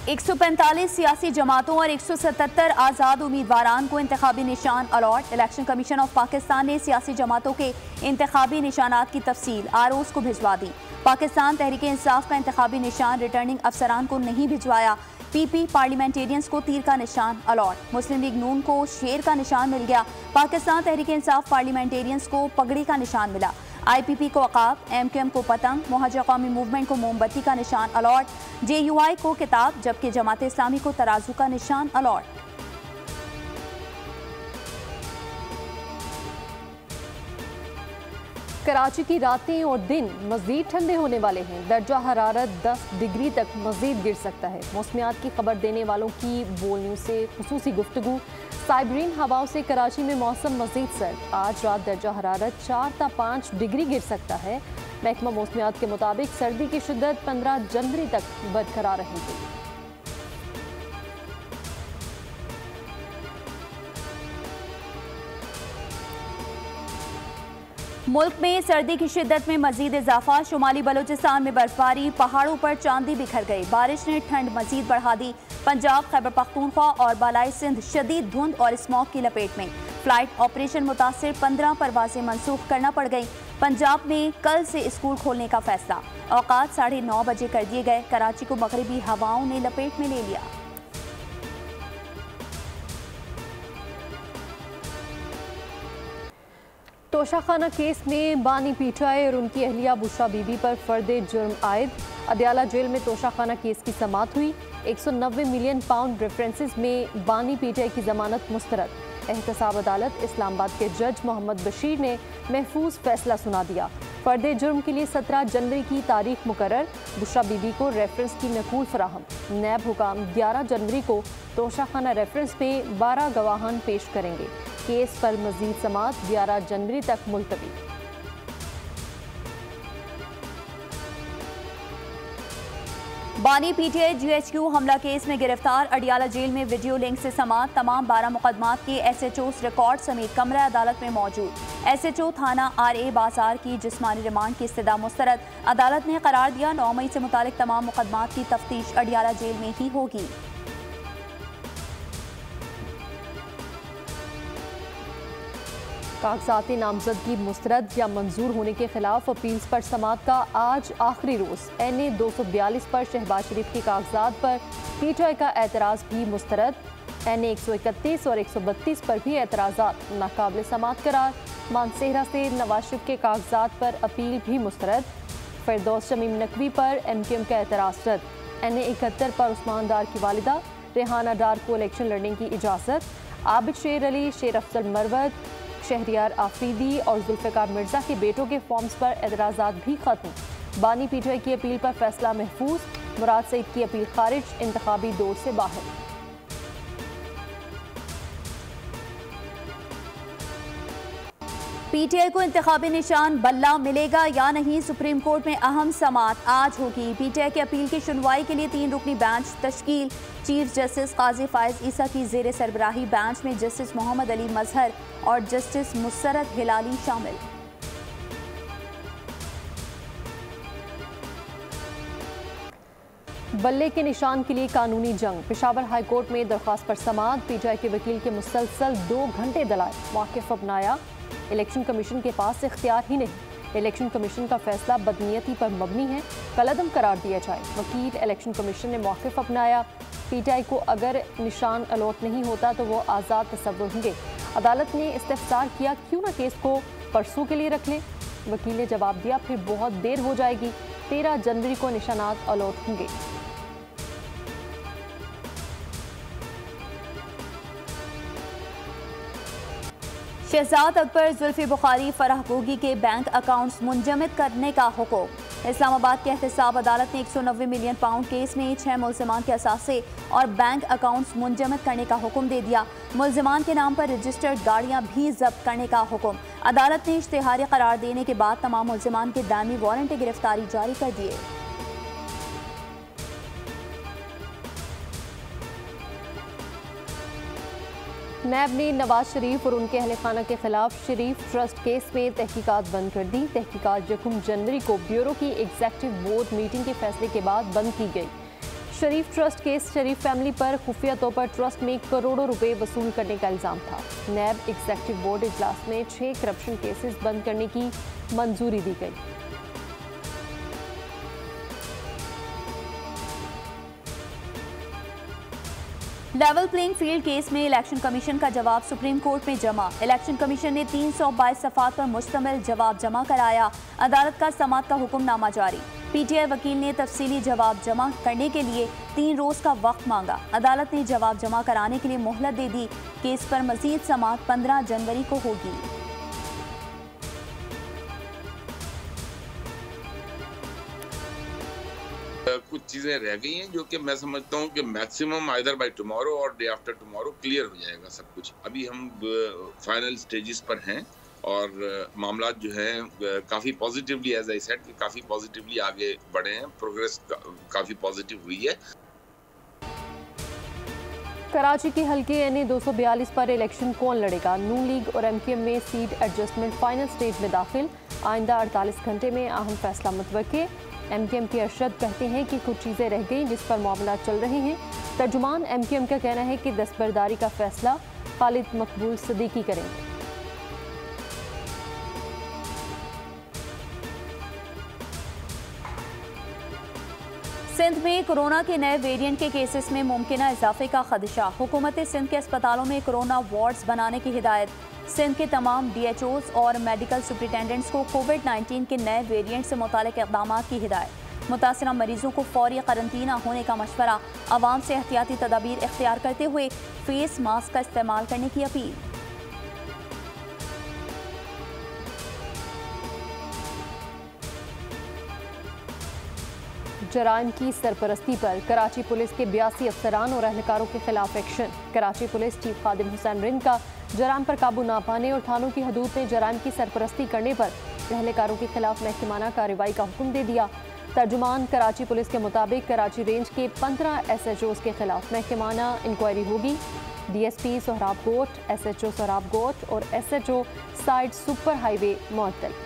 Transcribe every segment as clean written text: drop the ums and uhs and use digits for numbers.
145 सियासी जमातों और 177 आज़ाद उम्मीदवारान को इंतखाबी निशान allot. Election commission of Pakistan ने सियासी जमातों के इंतखाबी निशानात की तफसील आरओज को भिजवा दी। पाकिस्तान तहरीक इंसाफ का इंतखाबी निशान रिटर्निंग अफसरान को नहीं भिजवाया। पीपी पार्लियामेंटेरियंस को तीर का निशान अलॉट। मुस्लिम लीग नून को शेर का निशान मिल गया। पाकिस्तान तहरीक इंसाफ पार्लियामेंटेरियंस को पगड़ी का निशान मिला। IPP को अकाब, MQM को पतंग, मुहाजिर कौमी मूवमेंट को मोमबत्ती का निशान अलॉट। JUI को किताब, जबकि जमात इस्लामी को तराजू का निशान अलॉट। कराची की रातें और दिन मजीद ठंडे होने वाले हैं। दर्जा हरारत 10 डिग्री तक मजीद गिर सकता है। मौसमियात की खबर देने वालों की बोल न्यूज़ से खुसूसी गुफ्तगू। साइबरीन हवाओं से कराची में मौसम मजीद सर्द। आज रात दर्जा हरारत 4 से 5 डिग्री गिर सकता है। महकमा मौसमियात के मुताबिक सर्दी की शिद्दत 15 जनवरी तक बरकरार रहेगी। मुल्क में सर्दी की शिद्दत में मजीद इजाफा। शुमाली बलोचिस्तान में बर्फबारी, पहाड़ों पर चांदी बिखर गई। बारिश ने ठंड मजीद बढ़ा दी। पंजाब, खैबर पख्तूनख्वा और बालाई सिंध शदीद धुंध और स्मॉग की लपेट में। फ्लाइट ऑपरेशन मुतासिर 15 परवाजें मनसूख करना पड़ गई। पंजाब में कल से स्कूल खोलने का फैसला। औकात 9:30 बजे कर दिए गए। कराची को मगरबी हवाओं ने लपेट में ले लिया। तोशाखाना केस में बानी पीटीआई और उनकी अहलिया बुशरा बीबी पर फर्दे जुर्म आयद। अदयाला जेल में तोशाखाना केस की समाअत हुई। 190 मिलियन पाउंड रेफरेंसेस में बानी पीटीआई की जमानत मुस्तरद। एहतसाब अदालत इस्लामाबाद के जज मोहम्मद बशीर ने महफूज फैसला सुना दिया। फर्दे जुर्म के लिए 17 जनवरी की तारीख मुकर्रर। बुशरा बीबी को रेफरेंस की नकूल फराहम। नैब हुकाम 11 जनवरी को तोशाखाना रेफरेंस में 12 गवाहान पेश करेंगे। केस पर मजीद समाअत 11 जनवरी तक मुलतवी। बानी पीटीआई GHQ हमला केस में गिरफ्तार। अडियाला जेल में वीडियो लिंक से समाअत। तमाम 12 मुकदमात के SHOs रिकॉर्ड समेत कमरा अदालत में मौजूद। SHO थाना RA बाजार की जिस्मानी रिमांड की इस्तदा मुस्तरद। अदालत ने करार दिया 9 मई से मुतालिक तमाम मुकदमात की तफ्तीश अडियाला जेल में ही होगी। कागजाती नामजदगी मुस्तरद या मंजूर होने के खिलाफ अपील्स पर समाअत का आज आखिरी रोज। NA 242 पर शहबाज शरीफ के कागजात पर पीटीआई का एतराज़ भी मुस्तरद। NA 131 और 132 पर भी एतराज़ात नाकाबिल समाअत करार। मानसेहरा से नवाज शरीफ के कागजात पर अपील भी मुस्तरद। फिरदौस शमीम नकवी पर MQM का एतराज़ रद्द। NA 71 पर उस्मान डार की वालिदा रेहाना डार को इलेक्शन लड़ने की इजाज़त। आबिद शेर अली, शेर अफजल मरवत, शहरियार आफरीदी और जुल्फ़िकार मिर्जा के बेटों के फॉर्म्स पर एतराज़ात भी खत्म। बानी पीटीआई की अपील पर फैसला महफूज। मुराद सईद की अपील खारिज। इंतखाबी दौर से बाहर। पीटीआई को इंतखाबी निशान बल्ला मिलेगा या नहीं, सुप्रीम कोर्ट में अहम समाअत आज होगी। पीटीआई की अपील की सुनवाई के लिए 3 रुकनी बेंच तश्कील। चीफ जस्टिस काजी फायज ईसा की जेर सरबराही बेंच में जस्टिस मोहम्मद अली मजहर और जस्टिस मुसरत हिलाली शामिल। बल्ले के निशान के लिए कानूनी जंग। पेशावर हाई कोर्ट में दरख्वास्त पर समाअत। पीटीआई के वकील के मुसलसल 2 घंटे दलाल। मौक़िफ़ अपनाया। इलेक्शन कमीशन के पास इख्तियार ही नहीं। इलेक्शन कमीशन का फैसला बदनीयती पर मबनी है, कलअदम करार दिया जाए। वकील इलेक्शन कमीशन ने मौक़िफ़ अपनाया। पीटीआई को अगर निशान अलॉट नहीं होता तो वो आज़ाद तसव्वुर होंगे। अदालत ने इस्तिफ़सार किया क्यों ना केस को परसों के लिए रख लें। वकील ने जवाब दिया फिर बहुत देर हो जाएगी। 13 जनवरी को निशानात अलॉट होंगे। शहजाद अकबर, जुल्फी बुखारी, फराह गोगी के बैंक अकाउंट्स मुंजमद करने का हुक्म। इस्लामाबाद के एहतसाब अदालत ने 190 मिलियन पाउंड केस में 6 मुल्ज़िमान के असासे और बैंक अकाउंट्स मुंजमद करने का हुक्म दे दिया। मुल्ज़िमान के नाम पर रजिस्टर्ड गाड़ियां भी जब्त करने का हुक्म। अदालत ने इश्तिहारी करार देने के बाद तमाम मुल्ज़िमान के दामी वारंट गिरफ्तारी जारी कर दिए। नैब ने नवाज शरीफ और उनके अहल खाना के खिलाफ शरीफ ट्रस्ट केस में तहकीकात बंद कर दी। तहकीकात 1 जनवरी को ब्यूरो की एग्जीक्यूटिव बोर्ड मीटिंग के फैसले के बाद बंद की गई। शरीफ ट्रस्ट केस, शरीफ फैमिली पर खुफिया तौर पर ट्रस्ट में करोड़ों रुपए वसूल करने का इल्जाम था। नैब एग्जीक्यूटिव बोर्ड इजलास में 6 करप्शन केसेस बंद करने की मंजूरी दी गई। लेवल प्लेइंग फील्ड केस में इलेक्शन कमीशन का जवाब सुप्रीम कोर्ट में जमा। इलेक्शन कमीशन ने 322 सफ़ात पर मुश्तमिल जवाब जमा कराया। अदालत का समाअत का हुक्मनामा जारी। पीटीआई वकील ने तफसीली जवाब जमा करने के लिए 3 रोज का वक्त मांगा। अदालत ने जवाब जमा कराने के लिए मोहलत दे दी। केस पर मजीद समाअत 15 जनवरी को होगी। कुछ चीजें रह गई हैं जो कि मैं समझता हूं कि मैक्सिमम आइदर बाय टुमारो और डे आफ्टर टुमारो क्लियर हो जाएगा सब कुछ। अभी हम फाइनल स्टेजेस पर हैं और मामला जो है काफ़ी पॉजिटिवली, एज आई सेड, कि काफ़ी पॉजिटिवली आगे बढ़े हैं। प्रोग्रेस काफ़ी पॉजिटिव हुई है। कराची के हल्के एनए 242 पर इलेक्शन कौन लड़ेगा? नून लीग और एमकेएम में सीट एडजस्टमेंट फाइनल स्टेज में दाखिल। आइंदा 48 घंटे में अहम फैसला मुतवक्के। एमकेएम के अरशद कहते हैं कि कुछ चीज़ें रह गई जिस पर मामला चल रहे हैं। तर्जुमान एमकेएम का कहना है कि दस्तबरदारी का फैसला खालिद मकबूल सदीकी करेंगे। सिंध में कोरोना के नए वेरिएंट के केसेस में मुमकिन इजाफे का खदशा। हुकूमत सिंध के अस्पतालों में कोरोना वार्ड्स बनाने की हिदायत। सिंध के तमाम डीएचओज और मेडिकल सुपरिटेंडेंट्स को कोविड-19 के नए वेरिएंट से मुतालिक इक़दाम की हिदायत। मुतासिरा मरीजों को फौरी करंतना होने का मशवरा। आवाम से एहतियाती तदाबीर इख्तियार करते हुए फेस मास्क का इस्तेमाल करने की अपील। जराइम की सरपरस्ती पर कराची पुलिस के 82 अफसरान और एहलकारों के खिलाफ एक्शन। कराची पुलिस चीफ खादिम हुसैन रिंद का जराइम पर काबू ना पाने और थानों की हदूद में जराइम की सरपरस्ती करने पर एहलकारों के खिलाफ महकमाना कार्रवाई का हुक्म दे दिया। तर्जुमान कराची पुलिस के मुताबिक कराची रेंज के 15 SHOs के खिलाफ महकमाना इंक्वायरी होगी। DSP सोहराब गोट, SHO सोहराब गोट और SHO साइड सुपर हाईवे मुअत्तल।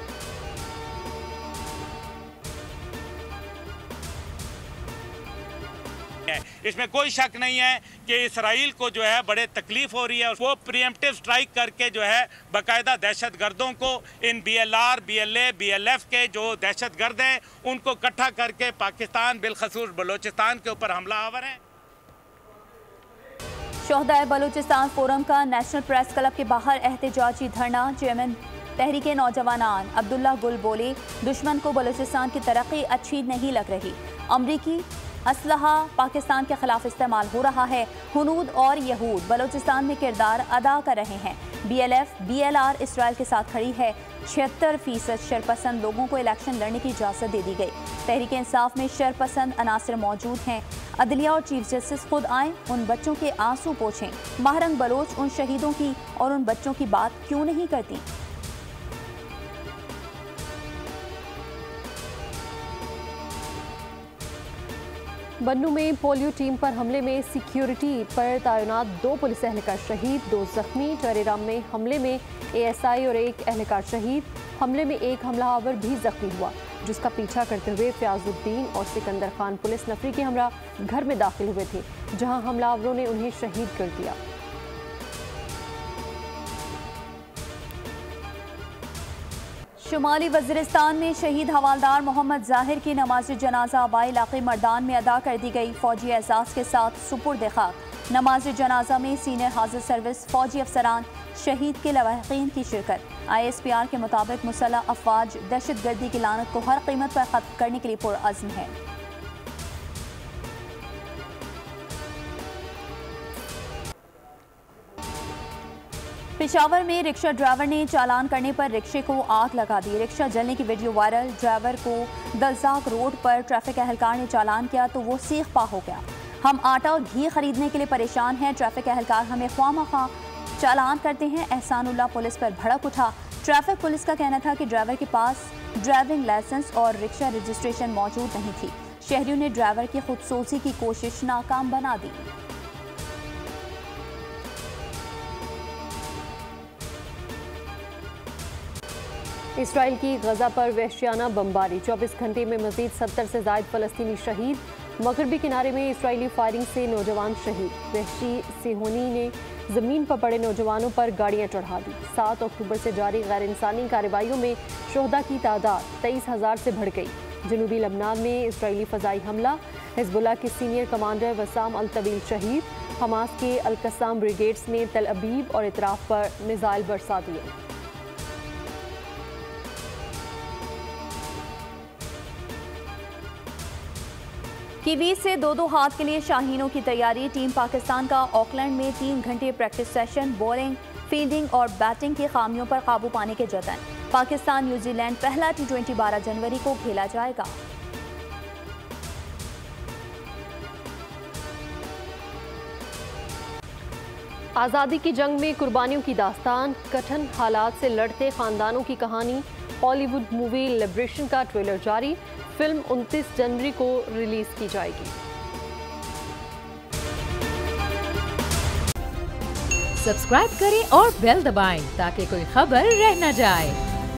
इसमें कोई शक नहीं है कि इसराइल को जो है बड़े तकलीफ हो रही है। वो प्रीएम्प्टिव स्ट्राइक करके जो है बाकायदा दहशत गर्दों को, इन BLR, BLA, BLF के जो दहशत गर्द हैं उनको इकट्ठा करके पाकिस्तान बिलखसूस बलोचिस्तान के ऊपर हमला आवर है। शोहदाए बलूचिस्तान फोरम का नेशनल प्रेस क्लब के बाहर एहतजाजी धरना। चेयरमैन तहरीके नौजवानान अब्दुल्ला गुल बोले, दुश्मन को बलूचिस्तान की तरक्की अच्छी नहीं लग रही। अमरीकी असलहा पाकिस्तान के खिलाफ इस्तेमाल हो रहा है। हुनूद और यहूद बलूचिस्तान में किरदार अदा कर रहे हैं। BLF, BLR इसराइल के साथ खड़ी है। 76% शरपसंद लोगों को इलेक्शन लड़ने की इजाज़त दे दी गई। तहरीक इंसाफ में शरपसंद अनासर मौजूद हैं। अदलिया और चीफ जस्टिस खुद आएँ, उन बच्चों के आंसू पोंछें। महरंग बलोच उन शहीदों की और उन बच्चों की बात क्यों नहीं करती? बन्नू में पोलियो टीम पर हमले में सिक्योरिटी पर तैनात 2 पुलिस एहलकार शहीद, 2 जख्मी। चौरेराम में हमले में ASI और 1 एहलकार शहीद। हमले में 1 हमलावर भी जख्मी हुआ, जिसका पीछा करते हुए फयाजुद्दीन और सिकंदर खान पुलिस नफरी के हमरा घर में दाखिल हुए थे, जहां हमलावरों ने उन्हें शहीद कर दिया। शुमाली वज़ीरिस्तान में शहीद हवालदार मोहम्मद ज़ाहिर की नमाज जनाजा आबाई इलाके मर्दान में अदा कर दी गई। फौजी एजाज़ के साथ सुपुर्द खाक। नमाज जनाजा में सीनियर हाजिर सर्विस फौजी अफसरान शहीद के लवाहिकीन की शिरकत। ISPR के मुताबिक मुसल्लह अफवाज दहशत गर्दी की लानत को हर कीमत पर खत्म करने के लिए पुरअज़्म है। पेशावर में रिक्शा ड्राइवर ने चालान करने पर रिक्शे को आग लगा दी। रिक्शा जलने की वीडियो वायरल। ड्राइवर को दलसाक रोड पर ट्रैफिक एहलकार ने चालान किया तो वो सीख पा हो गया। हम आटा और घी खरीदने के लिए परेशान हैं, ट्रैफिक एहलकार हमें ख्वामखा चालान करते हैं। एहसानुल्लाह पुलिस पर भड़क उठा। ट्रैफिक पुलिस का कहना था कि ड्राइवर के पास ड्राइविंग लाइसेंस और रिक्शा रजिस्ट्रेशन मौजूद नहीं थी। शहरियों ने ड्राइवर की खुदसोजी की कोशिश नाकाम बना दी। इसराइल की गजा पर वहशियाना बमबारी। 24 घंटे में मजीद 70 से ज़ायद फ़लस्तीनी शहीद। मगरबी किनारे में इजरायली फायरिंग से नौजवान शहीद। वहशी सिहोनी ने ज़मीन पर पड़े नौजवानों पर गाड़ियां चढ़ा दी। 7 अक्टूबर से जारी गैर इंसानी कार्रवाइयों में शोहदा की तादाद 23,000 से बढ़ गई। जनूबी लबनान में इजरायली फ़ज़ाई हमला, हिज़्बुल्लाह के सीनियर कमांडर वसाम अल तवील शहीद। हमास के अल कस्साम ब्रिगेड्स ने तल अबीब और इतराफ़ पर मिसाइल बरसा दिए। कीवीज से 2-2 हाथ के लिए शाहीनों की तैयारी। टीम पाकिस्तान का ऑकलैंड में 3 घंटे प्रैक्टिस सेशन। बॉलिंग, फील्डिंग और बैटिंग की खामियों पर काबू पाने के जतन। पाकिस्तान न्यूजीलैंड पहला T20 12 जनवरी को खेला जाएगा। आज़ादी की जंग में कुर्बानियों की दास्तान, कठिन हालात से लड़ते खानदानों की कहानी। हॉलीवुड मूवी लिबरेशन का ट्रेलर जारी। फिल्म 29 जनवरी को रिलीज की जाएगी। सब्सक्राइब करें और बेल दबाएं ताकि कोई खबर रह न जाए।